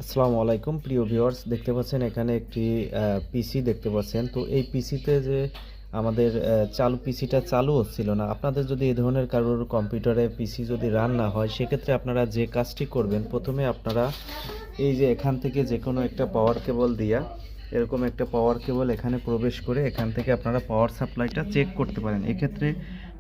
আসসালামু আলাইকুম প্রিয় ভিউয়ার্স, দেখতে পাচ্ছেন এখানে একটি পিসি দেখতে পাচ্ছেন। তো এই পিসিতে যে আমাদের পিসিটা চালু হচ্ছিল না। আপনাদের যদি এই ধরনের কারোর কম্পিউটারে পিসি যদি রান না হয়, সেক্ষেত্রে আপনারা যে কাজটি করবেন, প্রথমে আপনারা এই যে এখান থেকে যে কোনো একটা পাওয়ার কেবল দিয়া এরকম একটা পাওয়ার কেবল এখানে প্রবেশ করে এখান থেকে আপনারা পাওয়ার সাপ্লাইটা চেক করতে পারেন। এক্ষেত্রে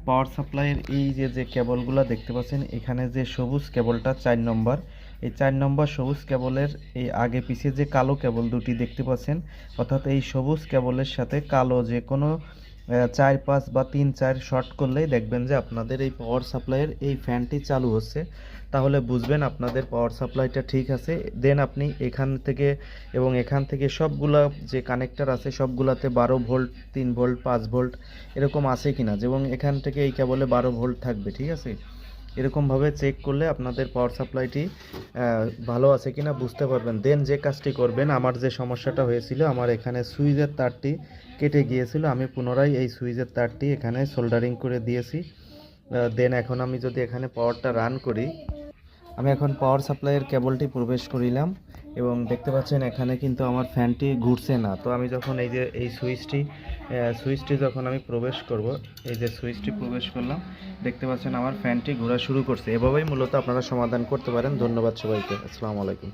পাওয়ার সাপ্লাইয়ের এই যে কেবলগুলো দেখতে পাচ্ছেন, এখানে যে সবুজ কেবলটা 4 নম্বর, এই 4 নম্বর সবুজ কেবলের এই আগে পিছে যে কালো কেবল দুটি দেখতে পাচ্ছেন, অর্থাৎ এই সবুজ কেবলের সাথে কালো যে কোনো 4-5 বা 3-4 শর্ট করলেই দেখবেন যে আপনাদের এই পাওয়ার সাপ্লাইয়ের এই ফ্যানটি চালু হচ্ছে। তাহলে বুঝবেন আপনাদের পাওয়ার সাপ্লাইটা ঠিক আছে। দেন আপনি এখান থেকে এবং এখান থেকে সবগুলা যে কানেক্টর আছে সবগুলাতে 12 ভোল্ট, 3 ভোল্ট, 5 ভোল্ট এরকম আছে কিনা, এবং এখান থেকে এই কেবলে 12 ভোল্ট থাকবে, ঠিক আছে। এরকমভাবে চেক করলে আপনাদের পাওয়ার সাপ্লাইটি ভালো আছে কিনা বুঝতে পারবেন। দেন যে কাজটি করবেন, আমার যে সমস্যাটা হয়েছিল, আমার এখানে সুইচের তারটি কেটে গিয়েছিল, আমি পুনরায় এই সুইচের তারটি এখানে সোল্ডারিং করে দিয়েছি। দেন এখন আমি যদি এখানে পাওয়ারটা রান করি, আমি এখন পাওয়ার সাপ্লাইয়ের কেবলটি প্রবেশ করিলাম এবং দেখতে পাচ্ছেন এখানে কিন্তু আমার ফ্যানটি ঘুরছে না। তো আমি যখন এই যে এই সুইচটি যখন আমি প্রবেশ করব, এই যে সুইচটি প্রবেশ করলাম, দেখতে পাচ্ছেন আমার ফ্যানটি ঘোরা শুরু করছে। এভাবেই মূলত আপনারা সমাধান করতে পারেন। ধন্যবাদ সবাইকে। আসসালামু আলাইকুম।